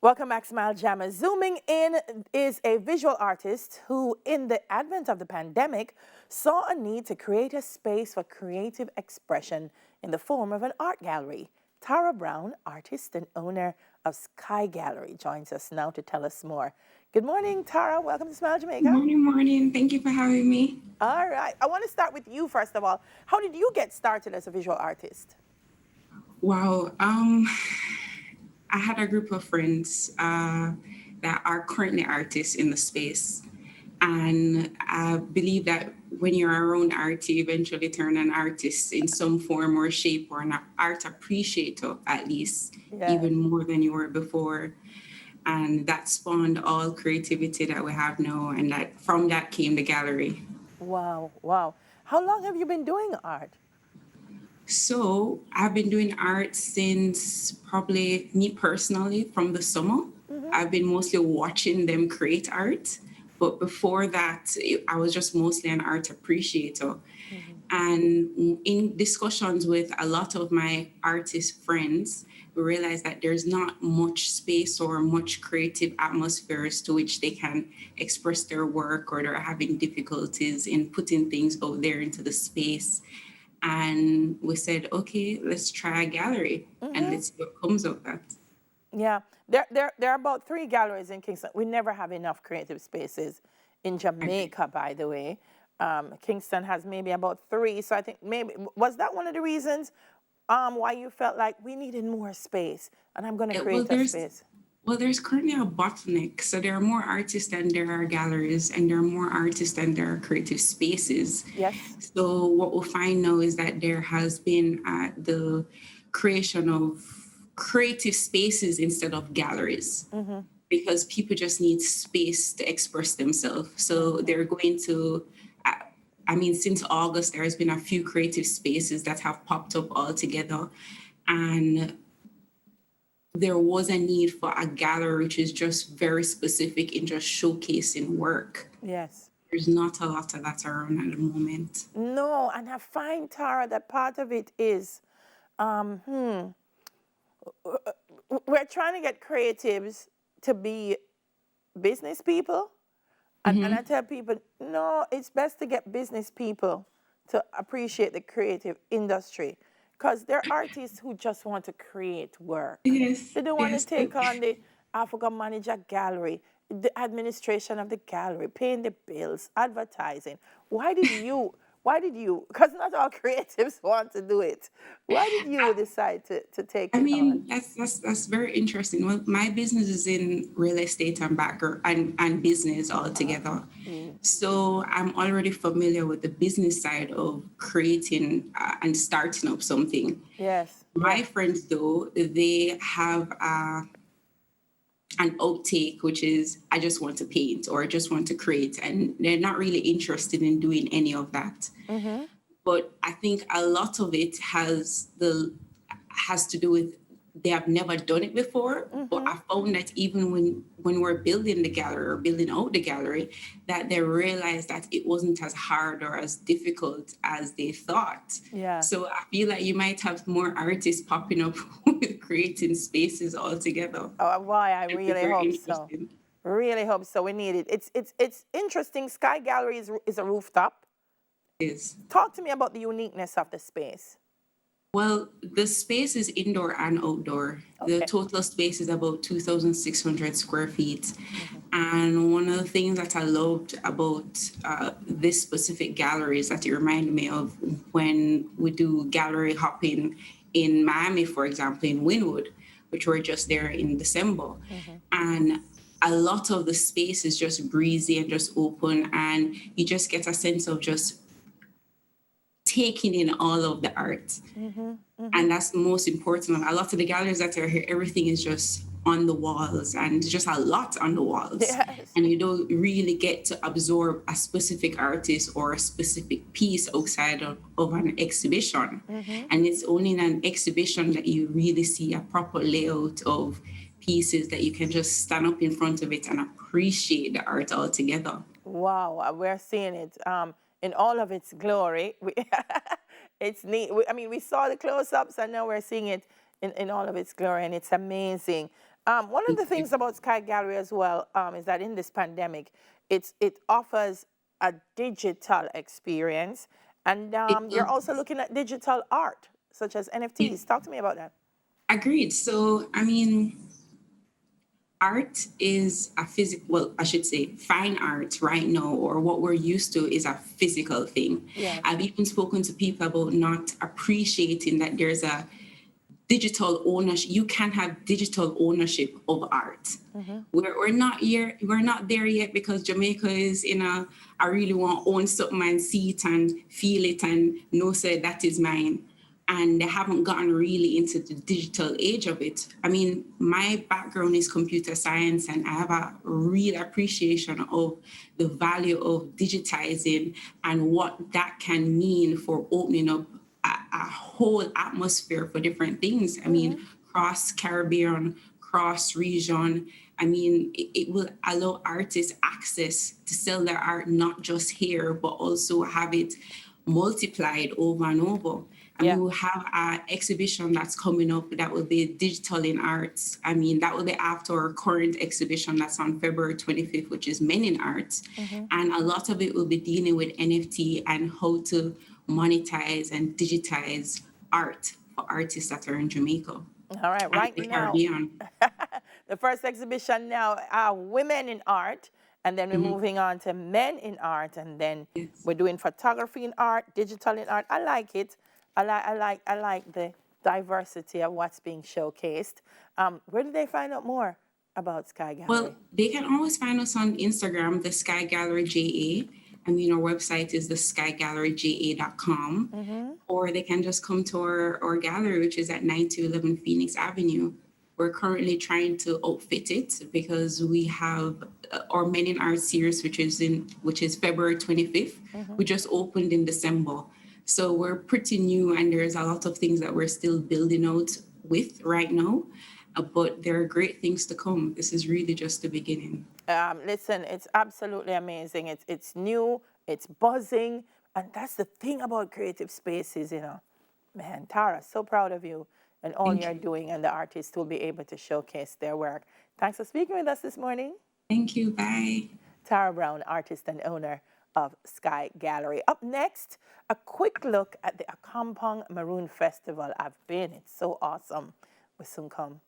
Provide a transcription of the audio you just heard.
Welcome back, Smile Jammer. Zooming in is a visual artist who, in the advent of the pandemic, saw a need to create a space for creative expression in the form of an art gallery. Tara Brown, artist and owner of Sky Gallery, joins us now to tell us more. Good morning, Tara. Welcome to Smile Jamaica. Morning. Thank you for having me. All right. I want to start with you, first of all. How did you get started as a visual artist? Wow. I had a group of friends that are currently artists in the space. And I believe that when you're around art, you eventually turn an artist in some form or shape, or an art appreciator, at least, Yeah. even more than you were before. And that spawned all creativity that we have now. And that from that came the gallery. Wow. Wow. How long have you been doing art? So I've been doing art since, probably, me personally, from the summer. Mm-hmm. I've been mostly watching them create art. But before that, I was just mostly an art appreciator. Mm-hmm. And in discussions with a lot of my artist friends, we realized that there's not much space or much creative atmospheres to which they can express their work, or they're having difficulties in putting things out there into the space. And we said, okay, let's try a gallery and Mm-hmm. let's see what comes of that. Yeah, there are about 3 galleries in Kingston. We never have enough creative spaces in Agree. Jamaica, by the way. Kingston has maybe about 3. So I think maybe, was that one of the reasons why you felt like we needed more space and I'm going to Yeah, well, create a there's space? well, there's currently a bottleneck. So there are more artists than there are galleries, and there are more artists than there are creative spaces. Yes. So what we'll find now is that there has been the creation of creative spaces instead of galleries, Mm-hmm. because people just need space to express themselves. So Mm-hmm. they're going to, I mean, since August, there has been a few creative spaces that have popped up all together. And there was a need for a gallery which is just very specific in just showcasing work. Yes. There's not a lot of that around at the moment. No, and I find, Tara, that part of it is um, hmm, we're trying to get creatives to be business people. And I Hmm. tell people, no, it's best to get business people to appreciate the creative industry, because there are artists who just want to create work. Yes, They don't want to yes. take on the Africa manager gallery, the administration of the gallery, paying the bills, advertising. Why did you, because not all creatives want to do it. Why did you decide to take I it on? mean, that's very interesting. Well, my business is in real estate and backer and business altogether. Mm, So I'm already familiar with the business side of creating and starting up something. yes, My yeah. friends, though, they have an outtake, which is I just want to paint or I just want to create, and they're not really interested in doing any of that. Mm-hmm, But I think a lot of it has to do with they have never done it before. But mm-hmm. I found that even when we're building the gallery or building out the gallery, that they realized that it wasn't as hard or as difficult as they thought. Yeah. So I feel like you might have more artists popping up with creating spaces altogether. Oh, why? I It'd be really very hope so. interesting. Really hope so. We need it. It's interesting. Sky Gallery is a rooftop. Is Talk to me about the uniqueness of the space. Well, the space is indoor and outdoor. The Okay. total space is about 2,600 square feet. Mm-hmm. And one of the things that I loved about this specific gallery is that it reminded me of when we do gallery hopping in Miami, for example, in Wynwood, which we're just there in December. Mm-hmm. And a lot of the space is just breezy and just open, and you just get a sense of just taking in all of the art. Mm-hmm. Mm-hmm. And that's the most important. A lot of the galleries that are here, everything is just on the walls, and just a lot on the walls. Yes. And you don't really get to absorb a specific artist or a specific piece outside of an exhibition. Mm-hmm. And it's only in an exhibition that you really see a proper layout of pieces that you can just stand up in front of it and appreciate the art altogether. Wow. We're seeing it in all of its glory. It's neat. I mean, we saw the close-ups, and now we're seeing it in all of its glory, and it's amazing. One of the things about Sky Gallery as well is that in this pandemic, it offers a digital experience, and It you're also does. looking at digital art such as It, NFTs. Talk to me about that. agreed. So, I mean, art is a physical, well, I should say fine art right now, or what we're used to is a physical thing. Yes. I've even spoken to people about not appreciating that there's a digital ownership. You can have digital ownership of art. Mm-hmm. We're not here, we're not there yet because Jamaica is in a, I really want to own something and see it and feel it and know say that is mine. And they haven't gotten really into the digital age of it. I mean, my background is computer science, and I have a real appreciation of the value of digitizing and what that can mean for opening up a whole atmosphere for different things. I Mm-hmm. mean, cross Caribbean, cross region. I mean, it will allow artists access to sell their art not just here, but also have it multiplied over and over. I mean, Yeah. we'll have an exhibition that's coming up that will be digital in arts. I mean, that will be after our current exhibition that's on February 25th, which is Men in Arts. Mm-hmm. And a lot of it will be dealing with NFT and how to monetize and digitize art for artists that are in Jamaica All right. and Right the now, Caribbean. the first exhibition now are women in art, and then we're Mhm. moving on to men in art, and then Yes. we're doing photography in art, digital in art. I like it. I like the diversity of what's being showcased. Where do they find out more about Sky Well, Gallery? they can always find us on Instagram, the Sky Gallery JA. I mean, our website is the skygalleryja.com, Mm-hmm. or they can just come to our gallery, which is at 9211 Phoenix Avenue. We're currently trying to outfit it because we have our Men in Art series, which is February 25th. Mm-hmm. We just opened in December. So we're pretty new, and there's a lot of things that we're still building out with right now. But there are great things to come. This is really just the beginning. Listen, it's absolutely amazing. It's new, it's buzzing, and that's the thing about creative spaces, you know. Man, Tara, so proud of you and all Thank you're you. doing, and the artists will be able to showcase their work. Thanks for speaking with us this morning. Thank you. Bye. Tara Brown, artist and owner of Sky Gallery. Up next, a quick look at the Akampong Maroon Festival. I've been, it's so awesome. We'll soon come.